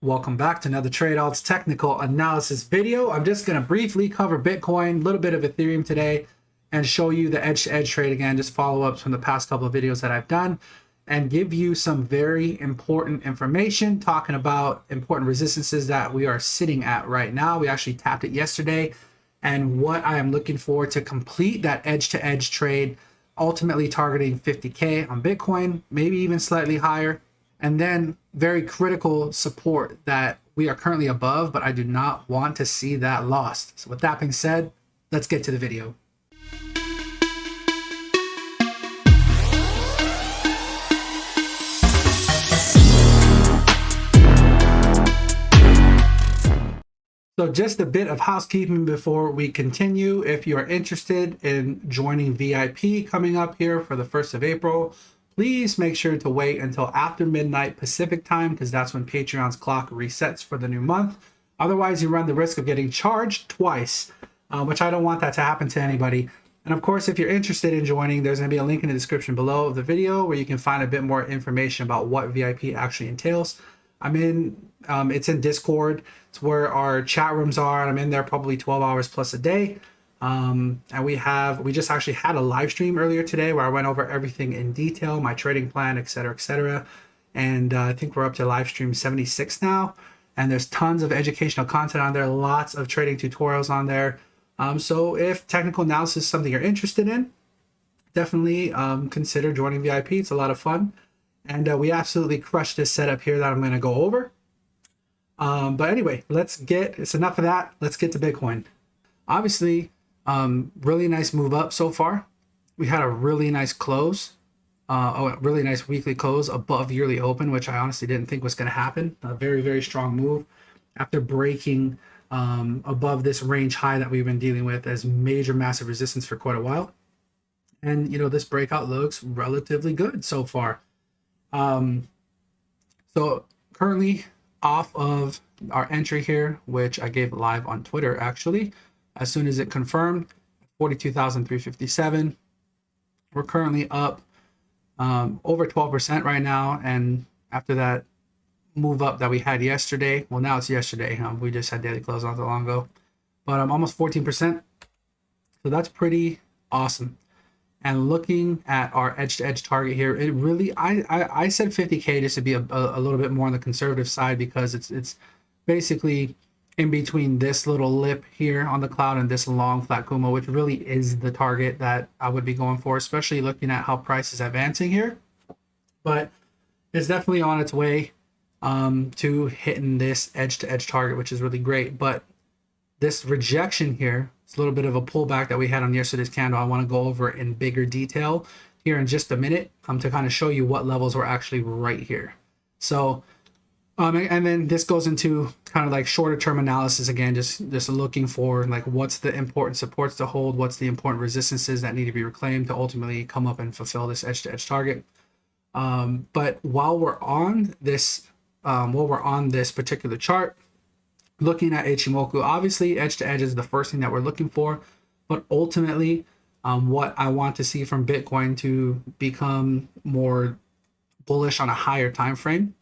Welcome back to another Trade Alts technical analysis video. I'm just going to briefly cover Bitcoin, a little bit of Ethereum today, and show you the edge-to-edge trade again, just follow-ups from the past couple of videos that I've done, and give you some very important information talking about important resistances that we are sitting at right now. We actually tapped it yesterday, and what I am looking for to complete that edge-to-edge trade, ultimately targeting 50K on Bitcoin, maybe even slightly higher. And then very critical support that we are currently above, but I do not want to see that lost. So with that being said, let's get to the video. So just a bit of housekeeping before we continue. If you are interested in joining VIP coming up here for the 1st of April, please make sure to wait until after midnight Pacific time, because that's when Patreon's clock resets for the new month. Otherwise, you run the risk of getting charged twice, which I don't want that to happen to anybody. And of course, if you're interested in joining, there's going to be a link in the description below of the video where you can find a bit more information about what VIP actually entails. It's in Discord. It's where our chat rooms are, and I'm in there probably 12 hours plus a day. And we just actually had a live stream earlier today where I went over everything in detail, my trading plan, etc., etc. And I think we're up to live stream 76 now, and there's tons of educational content on there, lots of trading tutorials on there. So if technical analysis is something you're interested in, definitely consider joining VIP. It's a lot of fun, and we absolutely crushed this setup here that I'm going to go over. But anyway, it's enough of that. Let's get to Bitcoin. Obviously, really nice move up so far. We had a really nice close, a really nice weekly close above yearly open, which I honestly didn't think was going to happen. A very, very strong move after breaking above this range high that we've been dealing with as major massive resistance for quite a while. And, you know, this breakout looks relatively good so far. So currently off of our entry here, which I gave live on Twitter, actually, as soon as it confirmed, 42,357. We're currently up over 12% right now. And after that move up that we had yesterday, well, now it's yesterday. We just had daily close not too long ago, but I'm almost 14%. So that's pretty awesome. And looking at our edge-to-edge target here, it really, I said 50K just to be a little bit more on the conservative side, because it's basically in between this little lip here on the cloud and this long flat Kumo, which really is the target that I would be going for, especially looking at how price is advancing here. But it's definitely on its way to hitting this edge-to-edge target, which is really great. But this rejection here, it's a little bit of a pullback that we had on yesterday's candle. I want to go over in bigger detail here in just a minute to kind of show you what levels were actually right here. So and then this goes into kind of like shorter term analysis again, just looking for like what's the important supports to hold, what's the important resistances that need to be reclaimed to ultimately come up and fulfill this edge-to-edge target. But while we're on this particular chart, looking at Ichimoku, obviously edge-to-edge is the first thing that we're looking for, but ultimately what I want to see from Bitcoin to become more bullish on a higher time frame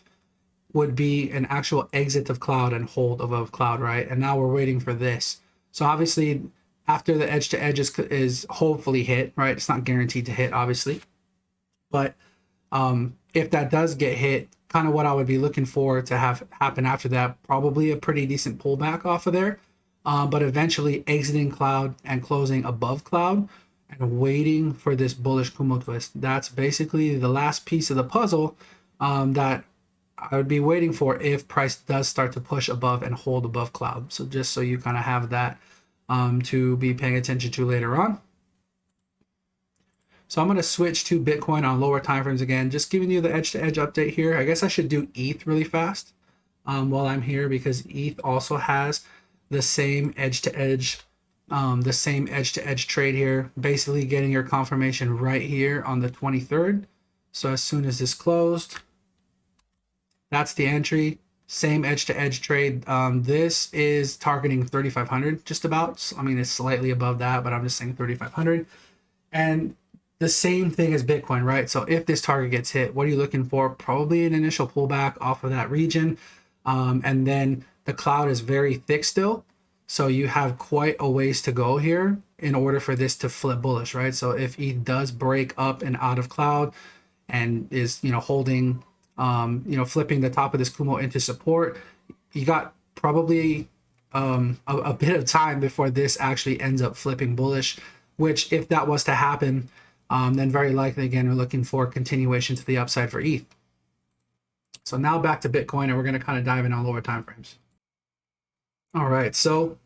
would be an actual exit of cloud and hold above cloud, right? And now we're waiting for this. So obviously after the edge-to-edge is hopefully hit, right? It's not guaranteed to hit, obviously. But if that does get hit, kind of what I would be looking for to have happen after that, probably a pretty decent pullback off of there. But eventually exiting cloud and closing above cloud and waiting for this bullish Kumo twist. That's basically the last piece of the puzzle that I would be waiting for if price does start to push above and hold above cloud. So just so you kind of have that to be paying attention to later on. So I'm going to switch to Bitcoin on lower time frames again, just giving you the edge-to-edge update here. I guess I should do ETH really fast while I'm here, because ETH also has the same edge-to-edge trade here, basically getting your confirmation right here on the 23rd. So as soon as this closed, that's the entry, same edge-to-edge trade. This is targeting 3,500 just about. I mean, it's slightly above that, but I'm just saying 3,500. And the same thing as Bitcoin, right? So if this target gets hit, what are you looking for? Probably an initial pullback off of that region. And then the cloud is very thick still. So you have quite a ways to go here in order for this to flip bullish, right? So if ETH does break up and out of cloud and is, holding, flipping the top of this Kumo into support, you got probably a bit of time before this actually ends up flipping bullish, which if that was to happen, then very likely, again, we're looking for continuation to the upside for ETH. So now back to Bitcoin, and we're going to kind of dive in on lower time frames. All right, so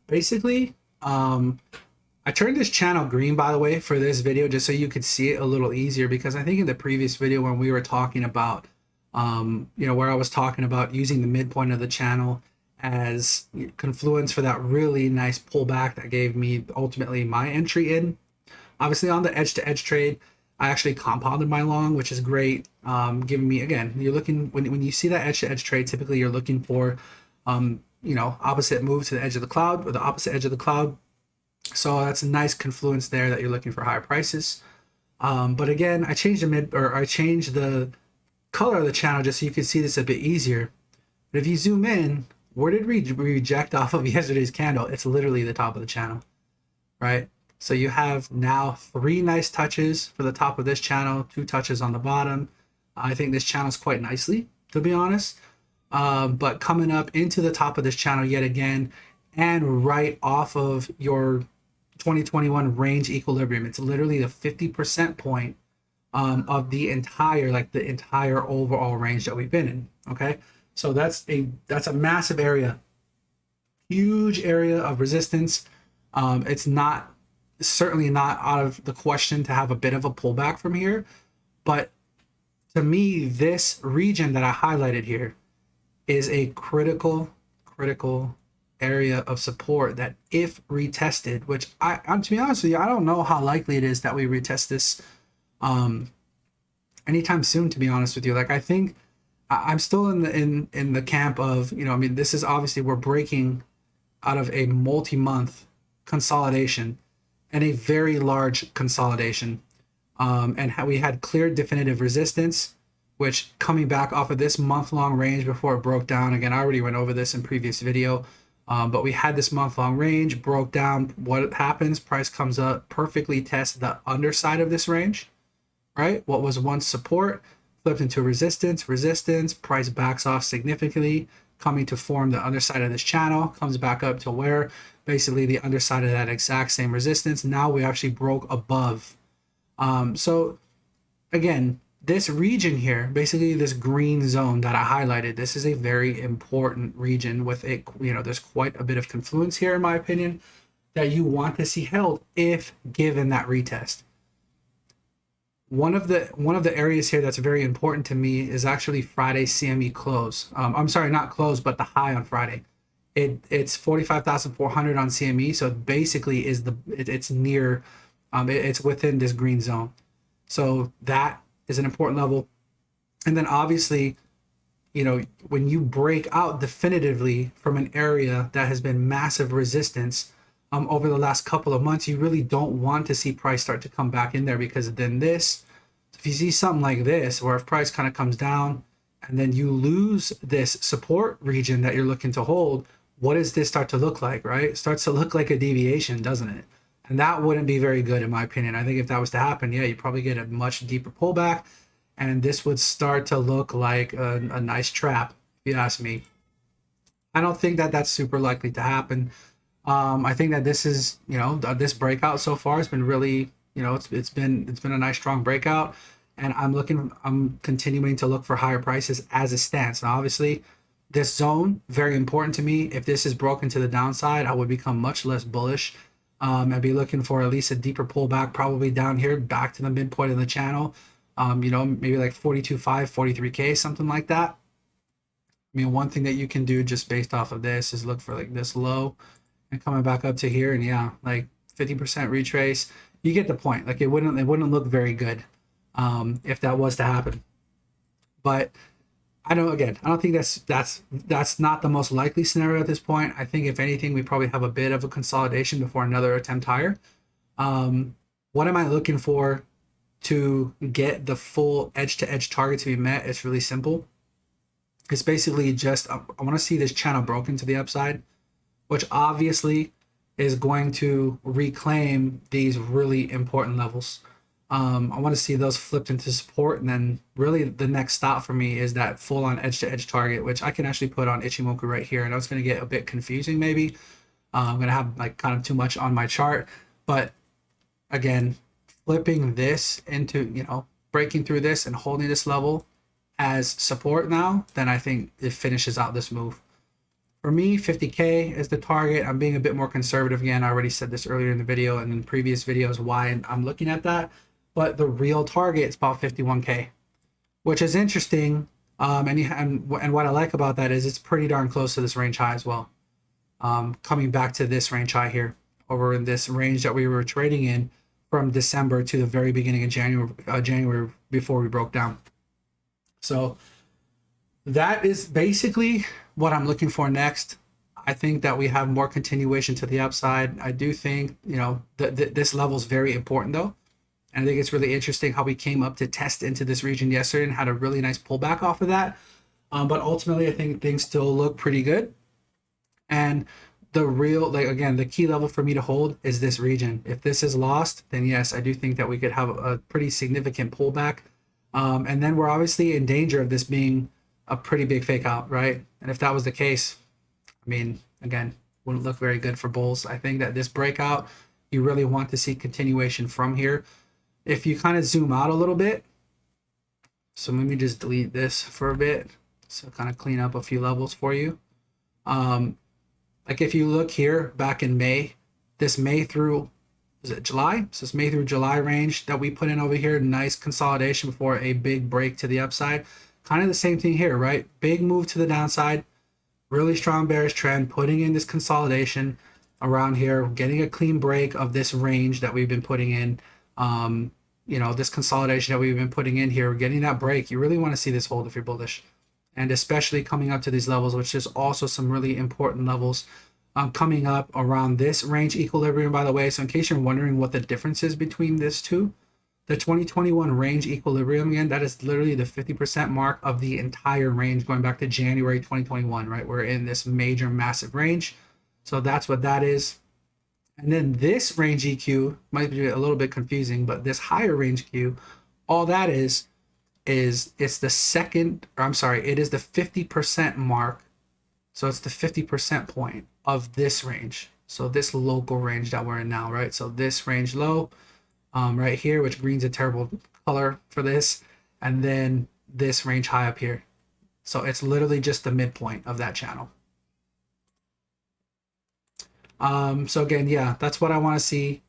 basically, I turned this channel green, by the way, for this video, just so you could see it a little easier, because I think in the previous video when we were talking about, where I was talking about using the midpoint of the channel as confluence for that really nice pullback that gave me ultimately my entry in. Obviously on the edge-to-edge trade, I actually compounded my long, which is great, giving me, again, you're looking, when you see that edge-to-edge trade, typically you're looking for, opposite move to the edge of the cloud, or the opposite edge of the cloud. So that's a nice confluence there that you're looking for higher prices. But again, I changed the color of the channel just so you can see this a bit easier. But if you zoom in, where did we reject off of yesterday's candle? It's literally the top of the channel, right? So you have now 3 nice touches for the top of this channel, 2 touches on the bottom. I think this channel's quite nicely, to be honest. But coming up into the top of this channel yet again, and right off of your 2021 range equilibrium. It's literally the 50% point of the entire overall range that we've been in. Okay, so that's a massive area, huge area of resistance. It's certainly not out of the question to have a bit of a pullback from here, but to me, this region that I highlighted here is a critical area of support that, if retested, which to be honest with you, I don't know how likely it is that we retest this anytime soon, to be honest with you. Like, I think I'm still in the camp of, this is obviously, we're breaking out of a multi-month consolidation and a very large consolidation, and how we had clear definitive resistance, which coming back off of this month-long range before it broke down, again, I already went over this in previous video, but we had this month-long range, broke down. What happens? Price comes up, perfectly tests the underside of this range, right? What was once support flipped into resistance, price backs off significantly, coming to form the underside of this channel, comes back up to where basically the underside of that exact same resistance. Now we actually broke above. So again, this region here, basically this green zone that I highlighted, this is a very important region with there's quite a bit of confluence here, in my opinion, that you want to see held if given that retest. One of the areas here that's very important to me is actually Friday's CME close. I'm sorry, not close, but the high on Friday. It's 45,400 on CME, so it basically it's near, it's within this green zone. So that is an important level. And then obviously, when you break out definitively from an area that has been massive resistance over the last couple of months, you really don't want to see price start to come back in there, because then if you see something like this, where if price kind of comes down and then you lose this support region that you're looking to hold, what does this start to look like, right? It starts to look like a deviation, doesn't it? And that wouldn't be very good, in my opinion. I think if that was to happen, yeah, you probably get a much deeper pullback, and this would start to look like a nice trap, if you ask me. I don't think that that's super likely to happen. I think that this is, this breakout so far has been really, it's been a nice strong breakout, and I'm continuing to look for higher prices as it stands. Now, obviously, this zone, very important to me. If this is broken to the downside, I would become much less bullish. I'd be looking for at least a deeper pullback, probably down here, back to the midpoint of the channel. Maybe like 42.5, 43K, something like that. One thing that you can do just based off of this is look for like this low and coming back up to here, and yeah, like 50% retrace. You get the point. Like, it wouldn't look very good if that was to happen. But I don't think that's not the most likely scenario at this point. I think if anything, we probably have a bit of a consolidation before another attempt higher. What am I looking for to get the full edge-to-edge target to be met? It's really simple. It's basically just, I want to see this channel broken to the upside, which obviously is going to reclaim these really important levels. I want to see those flipped into support, and then really the next stop for me is that full-on edge-to-edge target, which I can actually put on Ichimoku right here. I know it's going to get a bit confusing maybe. I'm going to have like kind of too much on my chart, but again, flipping this into, you know, breaking through this and holding this level as support now, then I think it finishes out this move. For me, 50K is the target. I'm being a bit more conservative again. I already said this earlier in the video and in previous videos why I'm looking at that. But the real target is about 51K, which is interesting. And what I like about that is it's pretty darn close to this range high as well. Coming back to this range high here, over in this range that we were trading in from December to the very beginning of January before we broke down. So that is basically what I'm looking for next. I think that we have more continuation to the upside. I do think, you know, this level is very important though. And I think it's really interesting how we came up to test into this region yesterday and had a really nice pullback off of that. But ultimately, I think things still look pretty good. And the real, like, again, the key level for me to hold is this region. If this is lost, then yes, I do think that we could have a pretty significant pullback. And then we're obviously in danger of this being a pretty big fake out, right? And if that was the case, I mean, again, wouldn't look very good for bulls. I think that this breakout, you really want to see continuation from here. If you kind of zoom out a little bit, so let me just delete this for a bit, so kind of clean up a few levels for you. Like if you look here back in May, this May through, is it July? So this May through July range that we put in over here, nice consolidation before a big break to the upside. Kind of the same thing here, right? Big move to the downside, really strong bearish trend, putting in this consolidation around here, getting a clean break of this range that we've been putting in. You know, this consolidation that we've been putting in here, getting that break. You really want to see this hold if you're bullish. And especially coming up to these levels, which is also some really important levels coming up around this range equilibrium, by the way. So in case you're wondering what the difference is between this two, the 2021 range equilibrium, again, that is literally the 50% mark of the entire range going back to January 2021, right? We're in this major, massive range. So that's what that is. And then this range EQ might be a little bit confusing, but this higher range Q, all that is it's the second, or I'm sorry, it is the 50% mark. So it's the 50% point of this range. So this local range that we're in now, right? So this range low right here, which green's a terrible color for this. And then this range high up here. So it's literally just the midpoint of that channel. So again, yeah, that's what I want to see.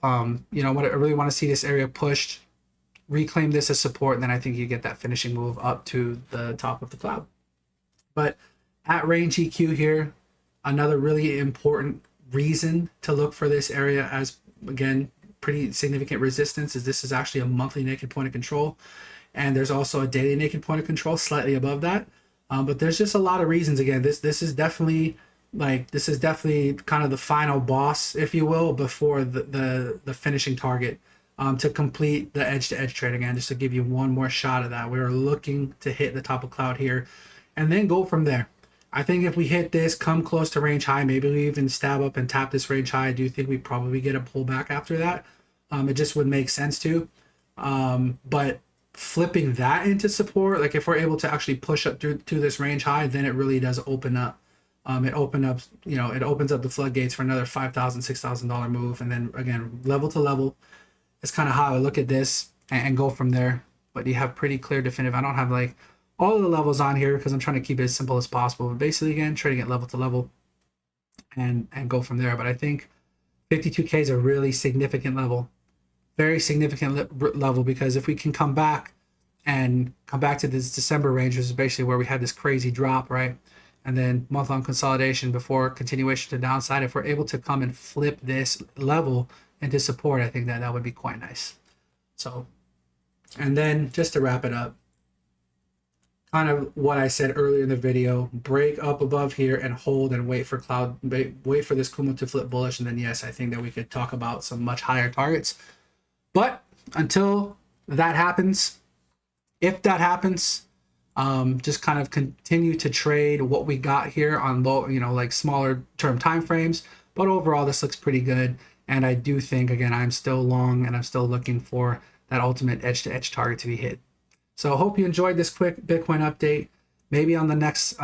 You know, what I really want to see this area pushed, reclaim this as support, and then I think you get that finishing move up to the top of the cloud. But at range EQ here, another really important reason to look for this area as, again, pretty significant resistance is this is actually a monthly naked point of control. And there's also a daily naked point of control slightly above that. But there's just a lot of reasons. Again, this is definitely kind of the final boss, if you will, before the finishing target to complete the edge-to-edge trade. Again, just to give you one more shot of that, we are looking to hit the top of cloud here and then go from there. I think if we hit this, come close to range high, maybe we even stab up and tap this range high, I do think we probably get a pullback after that. It just would make sense to. But flipping that into support, like if we're able to actually push up through to this range high, then it really does open up. It opens up the floodgates for another $5,000, $6,000 move. And then again, level to level is kind of how I look at this and go from there. But you have pretty clear definitive. I don't have like all of the levels on here because I'm trying to keep it as simple as possible. But basically, again, trading at level to level and go from there. But I think 52K is a really significant level, very significant level, because if we can come back to this December range, which is basically where we had this crazy drop, right? And then month-long consolidation before continuation to downside. If we're able to come and flip this level into support, I think that would be quite nice. So, and then just to wrap it up, kind of what I said earlier in the video, break up above here and hold and wait for this Kumo to flip bullish. And then yes, I think that we could talk about some much higher targets. But until that happens, if that happens, just kind of continue to trade what we got here on low, like smaller term time frames. But overall, this looks pretty good. And I do think, again, I'm still long and I'm still looking for that ultimate edge to edge target to be hit. So I hope you enjoyed this quick Bitcoin update. Maybe on the next,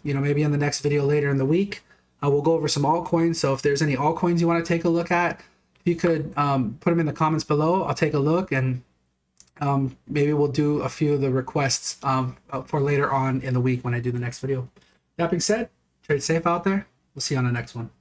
maybe in the next video later in the week, we'll go over some altcoins. So if there's any altcoins you want to take a look at, if you could put them in the comments below, I'll take a look, and maybe we'll do a few of the requests for later on in the week when I do the next video. That being said, trade safe out there. We'll see you on the next one.